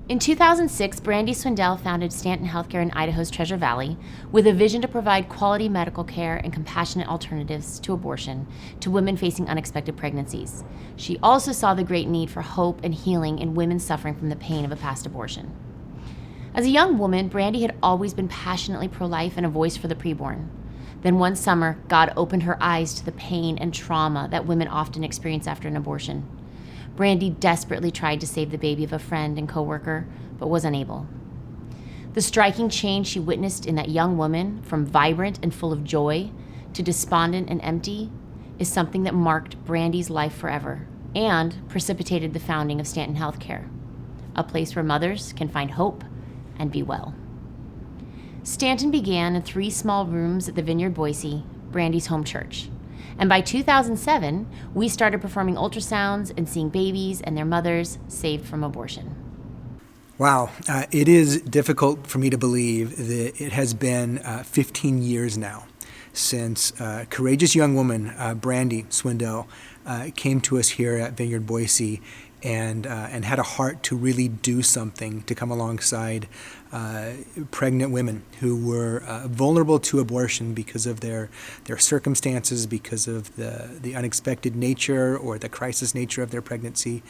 In 2006, Brandy Swindell founded Stanton Healthcare in Idaho's Treasure Valley with a vision to provide quality medical care and compassionate alternatives to abortion to women facing unexpected pregnancies. She also saw the great need for hope and healing in women suffering from the pain of a past abortion. As a young woman, Brandy had always been passionately pro-life and a voice for the preborn. Then one summer, God opened her eyes to the pain and trauma that women often experience after an abortion. Brandy desperately tried to save the baby of a friend and coworker, but was unable. The striking change she witnessed in that young woman, from vibrant and full of joy to despondent and empty, is something that marked Brandy's life forever and precipitated the founding of Stanton Healthcare, a place where mothers can find hope and be well. Stanton began in 3 small rooms at the Vineyard Boise, Brandy's home church. And by 2007, we started performing ultrasounds and seeing babies and their mothers saved from abortion. Wow, it is difficult for me to believe that it has been 15 years now since a courageous young woman, Brandy Swindell, came to us here at Vineyard Boise and had a heart to really do something to come alongside pregnant women who were vulnerable to abortion because of their circumstances, because of the unexpected nature or the crisis nature of their pregnancy,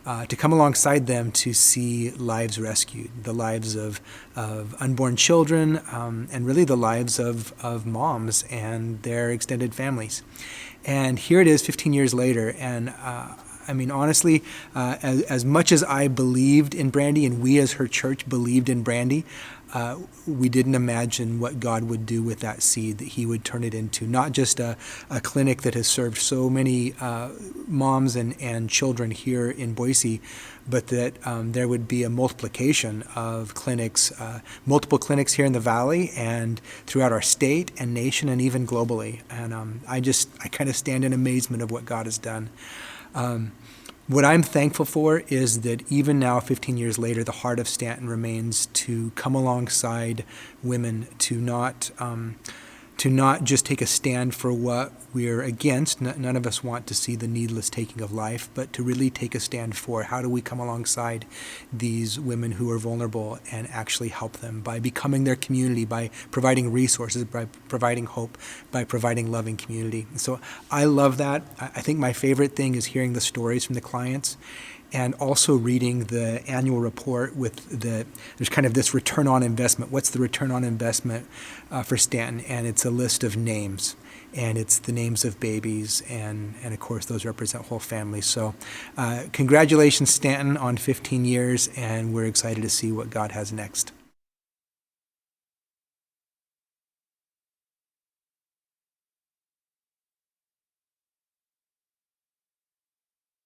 to come alongside them to see lives rescued, the lives of unborn children, and really the lives of moms and their extended families. And here it is 15 years later, and I mean, honestly, as much as I believed in Brandy and we as her church believed in Brandy, we didn't imagine what God would do with that seed, that he would turn it into not just a clinic that has served so many moms and children here in Boise, but that there would be a multiplication of clinics, multiple clinics here in the valley and throughout our state and nation and even globally. And I kind of stand in amazement of what God has done. What I'm thankful for is that even now, 15 years later, the heart of Stanton remains to come alongside women, to not just take a stand for what we're against. None of us want to see the needless taking of life, but to really take a stand for how do we come alongside these women who are vulnerable and actually help them by becoming their community, by providing resources, by providing hope, by providing loving community. And so I love that. I think my favorite thing is hearing the stories from the clients and also reading the annual report with there's kind of this return on investment. What's the return on investment for Stanton? And it's a list of names. And it's the names of babies, and of course those represent whole families. So congratulations, Stanton, on 15 years, and we're excited to see what God has next.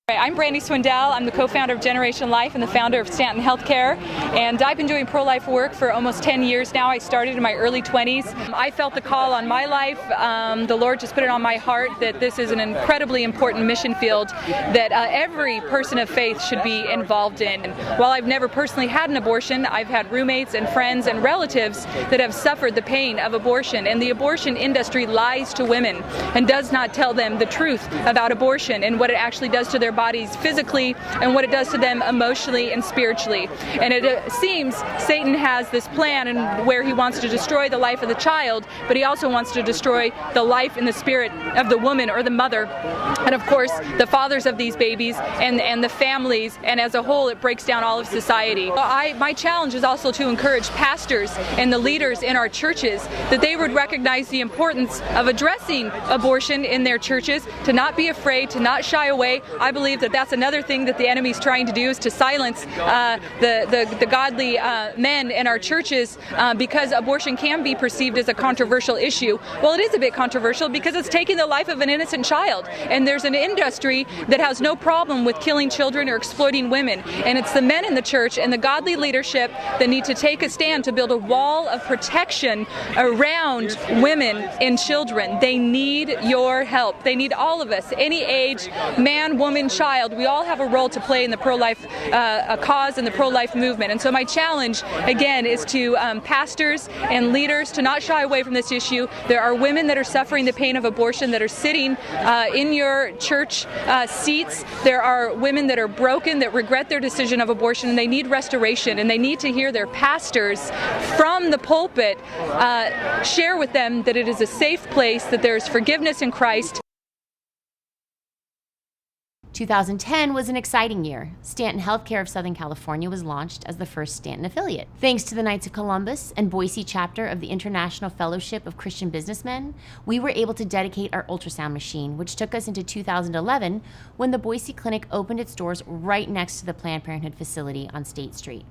I'm Brandy Swindell. I'm the co-founder of Generation Life and the founder of Stanton Healthcare, and I've been doing pro-life work for almost 10 years now. I started in my early 20s. I felt the call on my life. The Lord just put it on my heart that this is an incredibly important mission field that every person of faith should be involved in. And while I've never personally had an abortion, I've had roommates and friends and relatives that have suffered the pain of abortion, and the abortion industry lies to women and does not tell them the truth about abortion and what it actually does to their bodies physically and what it does to them emotionally and spiritually. And it seems Satan has this plan and where he wants to destroy the life of the child, but he also wants to destroy the life and the spirit of the woman or the mother, and of course the fathers of these babies and the families, and as a whole it breaks down all of society. My challenge is also to encourage pastors and the leaders in our churches that they would recognize the importance of addressing abortion in their churches, to not be afraid, to not shy away. I believe that that's another thing that the enemy's trying to do, is to silence the godly men in our churches, because abortion can be perceived as a controversial issue. Well, it is a bit controversial because it's taking the life of an innocent child, and there's an industry that has no problem with killing children or exploiting women, and it's the men in the church and the godly leadership that need to take a stand to build a wall of protection around women and children. They need your help. They need all of us, any age, man, woman, child, we all have a role to play in the pro-life cause and the pro-life movement. And so my challenge, again, is to pastors and leaders to not shy away from this issue. There are women that are suffering the pain of abortion that are sitting in your church seats. There are women that are broken, that regret their decision of abortion, and they need restoration, and they need to hear their pastors from the pulpit share with them that it is a safe place, that there is forgiveness in Christ. 2010 was an exciting year. Stanton Healthcare of Southern California was launched as the first Stanton affiliate. Thanks to the Knights of Columbus and Boise chapter of the International Fellowship of Christian Businessmen, we were able to dedicate our ultrasound machine, which took us into 2011 when the Boise clinic opened its doors right next to the Planned Parenthood facility on State Street.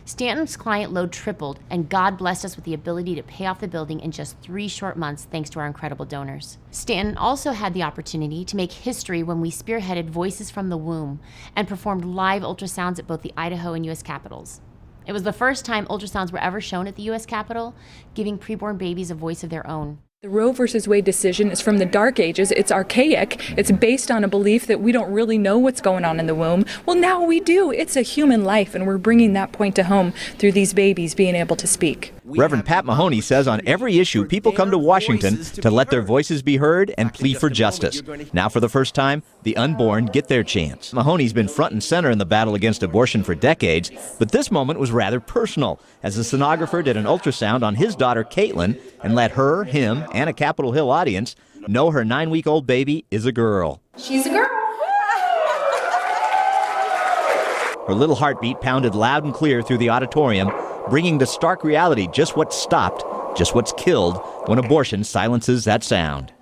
Stanton's client load tripled, and God blessed us with the ability to pay off the building in just 3 short months thanks to our incredible donors. Stanton also had the opportunity to make history when we spearheaded Voices from the Womb and performed live ultrasounds at both the Idaho and U.S. Capitals. It was the first time ultrasounds were ever shown at the U.S. Capitol, giving preborn babies a voice of their own. The Roe versus Wade decision is from the Dark Ages. It's archaic. It's based on a belief that we don't really know what's going on in the womb. Well, now we do. It's a human life, and we're bringing that point to home through these babies being able to speak. Reverend Pat Mahoney says on every issue, people come to Washington to let their voices be heard and plead for justice. Now, for the first time, the unborn get their chance. Mahoney's been front and center in the battle against abortion for decades, but this moment was rather personal, as the sonographer did an ultrasound on his daughter, Caitlin, and let her, him, and a Capitol Hill audience know her 9-week-old baby is a girl. She's a girl. Her little heartbeat pounded loud and clear through the auditorium, bringing to stark reality just what's stopped, just what's killed when abortion silences that sound.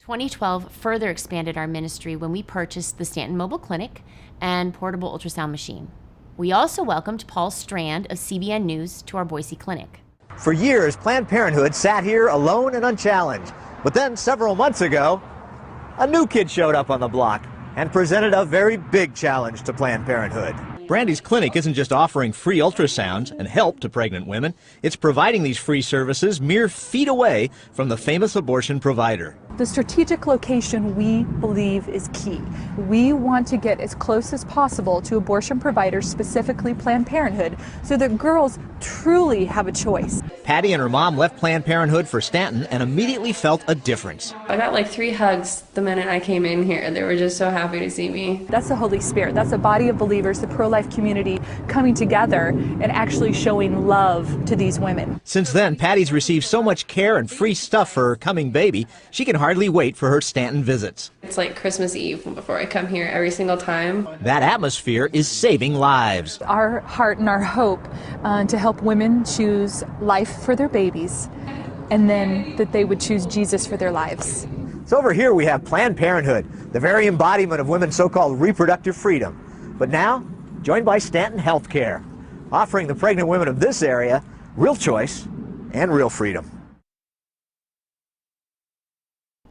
2012 further expanded our ministry when we purchased the Stanton Mobile Clinic and portable ultrasound machine. We also welcomed Paul Strand of CBN News to our Boise clinic. For years, Planned Parenthood sat here alone and unchallenged. But then, several months ago, a new kid showed up on the block and presented a very big challenge to Planned Parenthood. Brandy's clinic isn't just offering free ultrasounds and help to pregnant women. It's providing these free services mere feet away from the famous abortion provider. The strategic location, we believe, is key. We want to get as close as possible to abortion providers, specifically Planned Parenthood, so that girls truly have a choice. Patty and her mom left Planned Parenthood for Stanton and immediately felt a difference. I got like 3 hugs the minute I came in here. They were just so happy to see me. That's the Holy Spirit. That's a body of believers, the pro-life community coming together and actually showing love to these women. Since then, Patty's received so much care and free stuff for her coming baby, she can hardly wait for her Stanton visits. It's like Christmas Eve before I come here every single time. That atmosphere is saving lives. Our heart and our hope to help women choose life for their babies, and then that they would choose Jesus for their lives. So over here we have Planned Parenthood, the very embodiment of women's so-called reproductive freedom. But now, joined by Stanton Healthcare, offering the pregnant women of this area real choice and real freedom.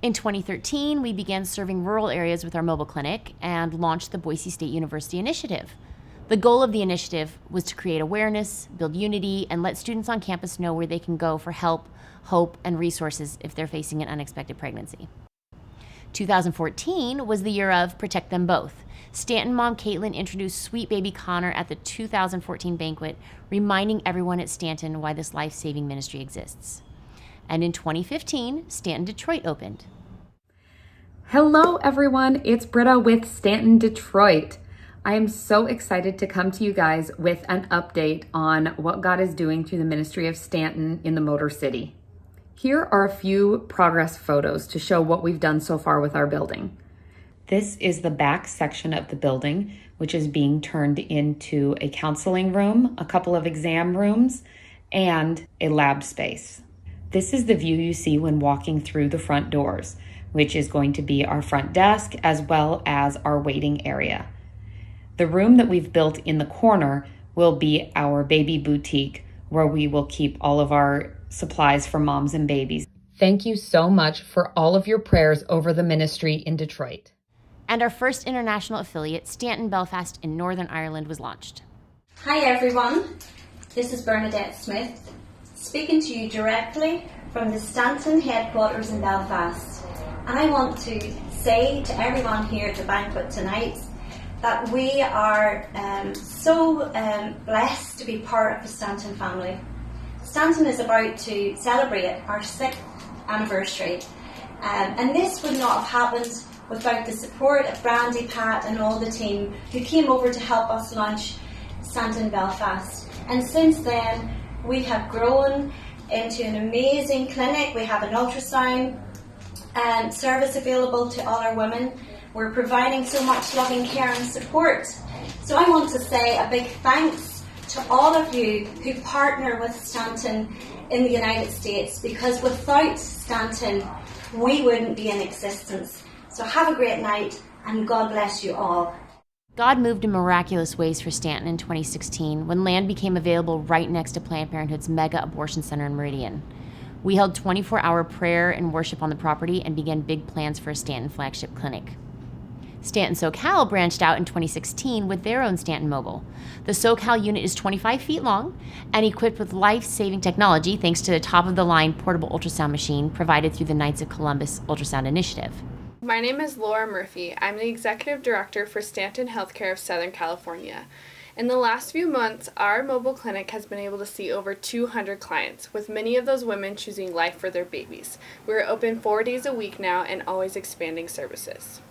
In 2013, we began serving rural areas with our mobile clinic and launched the Boise State University Initiative. The goal of the initiative was to create awareness, build unity, and let students on campus know where they can go for help, hope, and resources if they're facing an unexpected pregnancy. 2014 was the year of Protect Them Both. Stanton mom Caitlin introduced sweet baby Connor at the 2014 banquet, reminding everyone at Stanton why this life-saving ministry exists. And in 2015, Stanton Detroit opened. Hello everyone, it's Britta with Stanton Detroit. I am so excited to come to you guys with an update on what God is doing through the ministry of Stanton in the Motor City. Here are a few progress photos to show what we've done so far with our building. This is the back section of the building, which is being turned into a counseling room, a couple of exam rooms, and a lab space. This is the view you see when walking through the front doors, which is going to be our front desk as well as our waiting area. The room that we've built in the corner will be our baby boutique, where we will keep all of our supplies for moms and babies. Thank you so much for all of your prayers over the ministry in Detroit. And our first international affiliate, Stanton Belfast in Northern Ireland, was launched. Hi everyone, this is Bernadette Smith, speaking to you directly from the Stanton headquarters in Belfast. And I want to say to everyone here at the banquet tonight that we are so blessed to be part of the Stanton family. Stanton is about to celebrate our 6th anniversary, and this would not have happened without the support of Brandy, Pat and all the team who came over to help us launch Stanton Belfast. And since then we have grown into an amazing clinic. We have an ultrasound service available to all our women. We're providing so much loving care and support. So I want to say a big thanks to all of you who partner with Stanton in the United States, because without Stanton we wouldn't be in existence. So have a great night, and God bless you all. God moved in miraculous ways for Stanton in 2016 when land became available right next to Planned Parenthood's mega abortion center in Meridian. We held 24-hour prayer and worship on the property and began big plans for a Stanton flagship clinic. Stanton SoCal branched out in 2016 with their own Stanton Mobile. The SoCal unit is 25 feet long and equipped with life-saving technology thanks to the top-of-the-line portable ultrasound machine provided through the Knights of Columbus Ultrasound Initiative. My name is Laura Murphy. I'm the Executive Director for Stanton Healthcare of Southern California. In the last few months, our mobile clinic has been able to see over 200 clients, with many of those women choosing life for their babies. We're open 4 days a week now and always expanding services.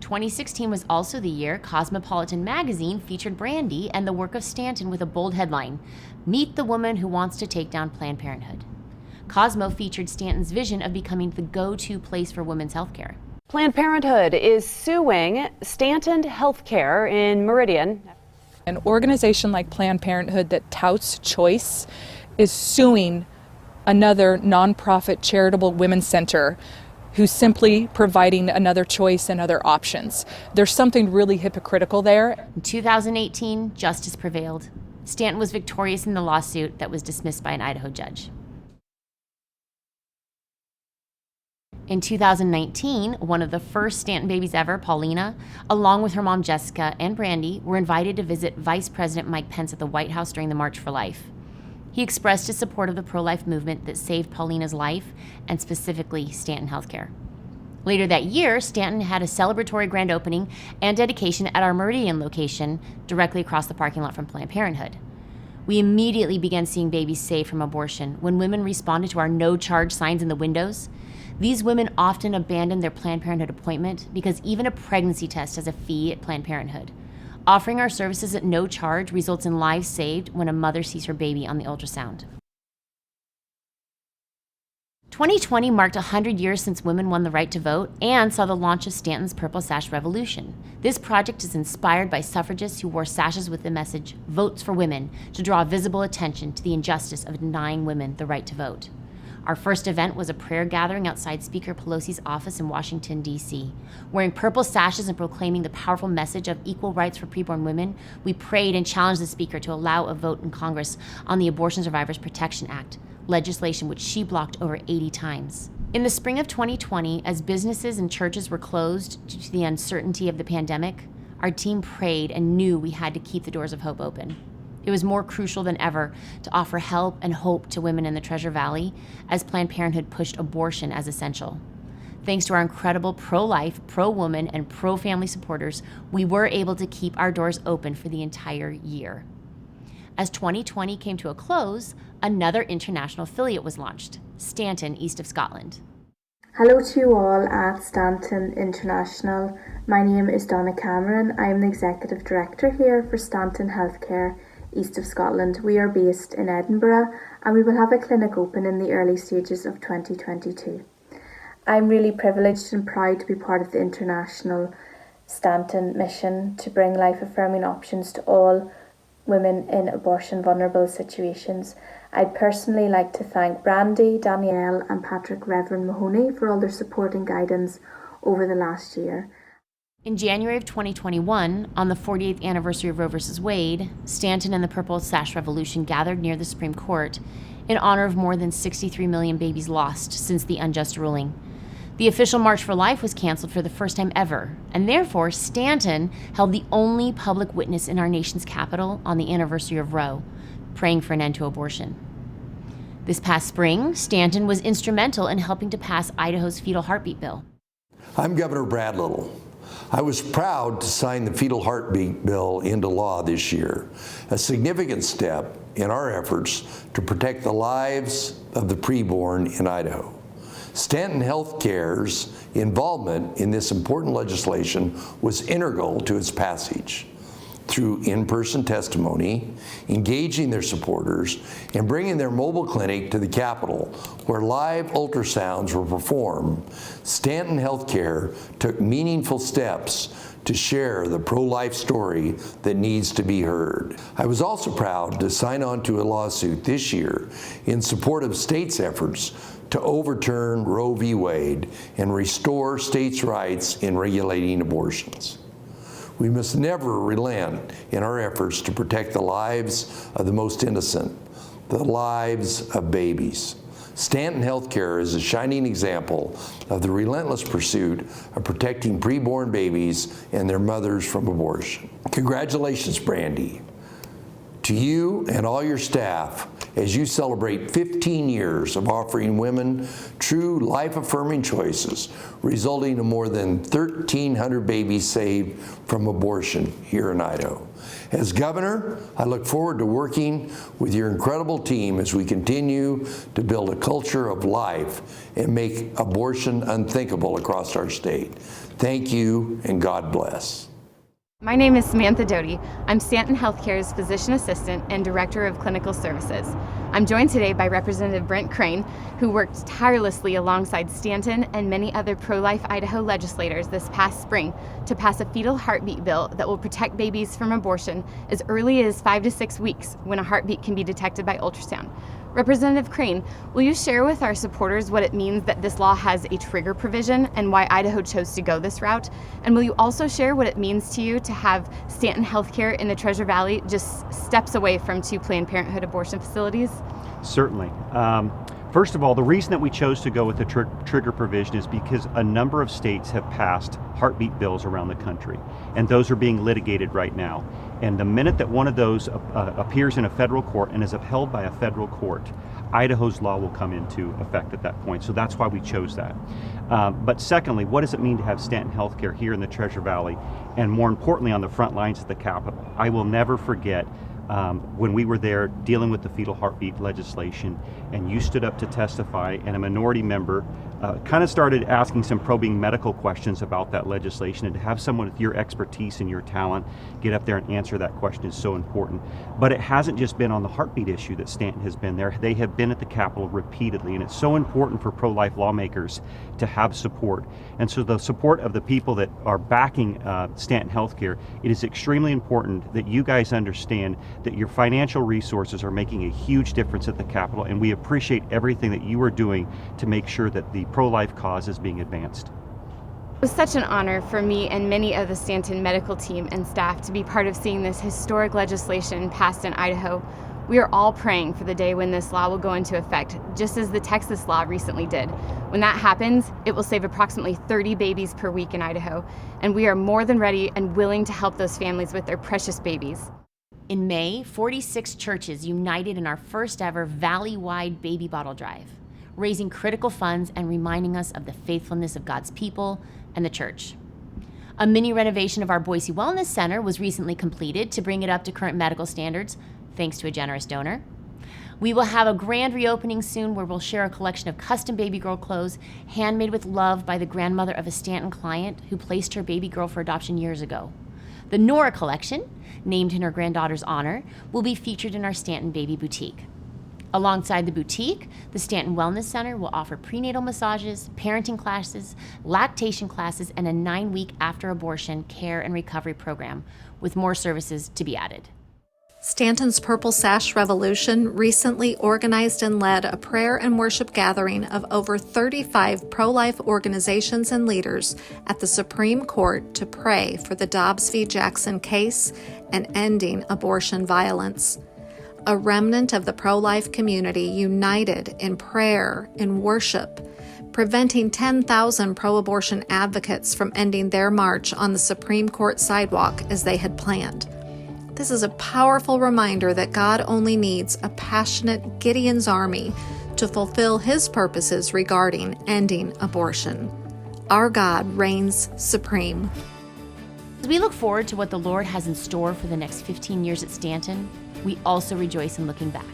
2016 was also the year Cosmopolitan magazine featured Brandy and the work of Stanton with a bold headline, "Meet the woman who wants to take down Planned Parenthood." Cosmo featured Stanton's vision of becoming the go-to place for women's healthcare. Planned Parenthood is suing Stanton Healthcare in Meridian. An organization like Planned Parenthood that touts choice is suing another nonprofit charitable women's center who's simply providing another choice and other options. There's something really hypocritical there. In 2018, justice prevailed. Stanton was victorious in the lawsuit that was dismissed by an Idaho judge. In 2019, one of the first Stanton babies ever, Paulina, along with her mom Jessica and Brandy, were invited to visit Vice President Mike Pence at the White House during the March for Life. He expressed his support of the pro-life movement that saved Paulina's life, and specifically Stanton Healthcare. Later that year, Stanton had a celebratory grand opening and dedication at our Meridian location, directly across the parking lot from Planned Parenthood. We immediately began seeing babies saved from abortion when women responded to our no-charge signs in the windows. These women often abandon their Planned Parenthood appointment because even a pregnancy test has a fee at Planned Parenthood. Offering our services at no charge results in lives saved when a mother sees her baby on the ultrasound. 2020 marked 100 years since women won the right to vote and saw the launch of Stanton's Purple Sash Revolution. This project is inspired by suffragists who wore sashes with the message, "Votes for Women," to draw visible attention to the injustice of denying women the right to vote. Our first event was a prayer gathering outside Speaker Pelosi's office in Washington, D.C. Wearing purple sashes and proclaiming the powerful message of equal rights for preborn women, we prayed and challenged the Speaker to allow a vote in Congress on the Abortion Survivors Protection Act, legislation which she blocked over 80 times. In the spring of 2020, as businesses and churches were closed due to the uncertainty of the pandemic, our team prayed and knew we had to keep the doors of hope open. It was more crucial than ever to offer help and hope to women in the Treasure Valley as Planned Parenthood pushed abortion as essential. Thanks to our incredible pro-life, pro-woman, and pro-family supporters, we were able to keep our doors open for the entire year. As 2020 came to a close, another international affiliate was launched, Stanton, east of Scotland. Hello to you all at Stanton International. My name is Donna Cameron. I am the Executive Director here for Stanton Healthcare, east of Scotland. We are based in Edinburgh and we will have a clinic open in the early stages of 2022. I'm really privileged and proud to be part of the international Stanton mission to bring life-affirming options to all women in abortion vulnerable situations. I'd personally like to thank Brandy, Danielle and Patrick Reverend Mahoney for all their support and guidance over the last year. In January of 2021, on the 48th anniversary of Roe v. Wade, Stanton and the Purple Sash Revolution gathered near the Supreme Court in honor of more than 63 million babies lost since the unjust ruling. The official March for Life was canceled for the first time ever, and therefore Stanton held the only public witness in our nation's capital on the anniversary of Roe, praying for an end to abortion. This past spring, Stanton was instrumental in helping to pass Idaho's fetal heartbeat bill. I'm Governor Brad Little. I was proud to sign the Fetal Heartbeat Bill into law this year, a significant step in our efforts to protect the lives of the preborn in Idaho. Stanton Healthcare's involvement in this important legislation was integral to its passage. Through in-person testimony, engaging their supporters, and bringing their mobile clinic to the Capitol, where live ultrasounds were performed, Stanton Healthcare took meaningful steps to share the pro-life story that needs to be heard. I was also proud to sign on to a lawsuit this year in support of states' efforts to overturn Roe v. Wade and restore states' rights in regulating abortions. We must never relent in our efforts to protect the lives of the most innocent, the lives of babies. Stanton Healthcare is a shining example of the relentless pursuit of protecting preborn babies and their mothers from abortion. Congratulations, Brandy, to you and all your staff as you celebrate 15 years of offering women true life-affirming choices, resulting in more than 1,300 babies saved from abortion here in Idaho. As governor, I look forward to working with your incredible team as we continue to build a culture of life and make abortion unthinkable across our state. Thank you, and God bless. My name is Samantha Doty. I'm Stanton Healthcare's physician assistant and director of clinical services. I'm joined today by Representative Brent Crane, who worked tirelessly alongside Stanton and many other pro-life Idaho legislators this past spring to pass a fetal heartbeat bill that will protect babies from abortion as early as 5 to 6 weeks when a heartbeat can be detected by ultrasound. Representative Crane, will you share with our supporters what it means that this law has a trigger provision and why Idaho chose to go this route? And will you also share what it means to you to have Stanton Healthcare in the Treasure Valley just steps away from 2 Planned Parenthood abortion facilities? Certainly. First of all, the reason that we chose to go with the trigger provision is because a number of states have passed heartbeat bills around the country, and those are being litigated right now. And the minute that one of those appears in a federal court and is upheld by a federal court, Idaho's law will come into effect at that point. So that's why we chose that. But secondly, what does it mean to have Stanton Healthcare here in the Treasure Valley, and more importantly on the front lines of the Capitol? I will never forget when we were there dealing with the fetal heartbeat legislation, and you stood up to testify, and a minority member kind of started asking some probing medical questions about that legislation, and to have someone with your expertise and your talent get up there and answer that question is so important. But it hasn't just been on the heartbeat issue that Stanton has been there. They have been at the Capitol repeatedly, and it's so important for pro-life lawmakers to have support. And so the support of the people that are backing Stanton Healthcare, it is extremely important that you guys understand that your financial resources are making a huge difference at the Capitol, and we appreciate everything that you are doing to make sure that the pro-life cause is being advanced. It was such an honor for me and many of the Stanton medical team and staff to be part of seeing this historic legislation passed in Idaho. We are all praying for the day when this law will go into effect, just as the Texas law recently did. When that happens, it will save approximately 30 babies per week in Idaho, and we are more than ready and willing to help those families with their precious babies. In May, 46 churches united in our first ever valley-wide baby bottle drive, raising critical funds and reminding us of the faithfulness of God's people and the church. A mini renovation of our Boise Wellness Center was recently completed to bring it up to current medical standards, thanks to a generous donor. We will have a grand reopening soon where we'll share a collection of custom baby girl clothes handmade with love by the grandmother of a Stanton client who placed her baby girl for adoption years ago. The Nora collection, named in her granddaughter's honor, will be featured in our Stanton Baby Boutique. Alongside the boutique, the Stanton Wellness Center will offer prenatal massages, parenting classes, lactation classes, and a 9-week after-abortion care and recovery program, with more services to be added. Stanton's Purple Sash Revolution recently organized and led a prayer and worship gathering of over 35 pro-life organizations and leaders at the Supreme Court to pray for the Dobbs v. Jackson case and ending abortion violence. A remnant of the pro-life community united in prayer and worship, preventing 10,000 pro-abortion advocates from ending their march on the Supreme Court sidewalk as they had planned. This is a powerful reminder that God only needs a passionate Gideon's army to fulfill his purposes regarding ending abortion. Our God reigns supreme. As we look forward to what the Lord has in store for the next 15 years at Stanton, we also rejoice in looking back.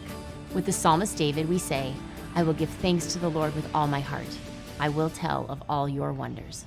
With the psalmist David, we say, I will give thanks to the Lord with all my heart. I will tell of all your wonders.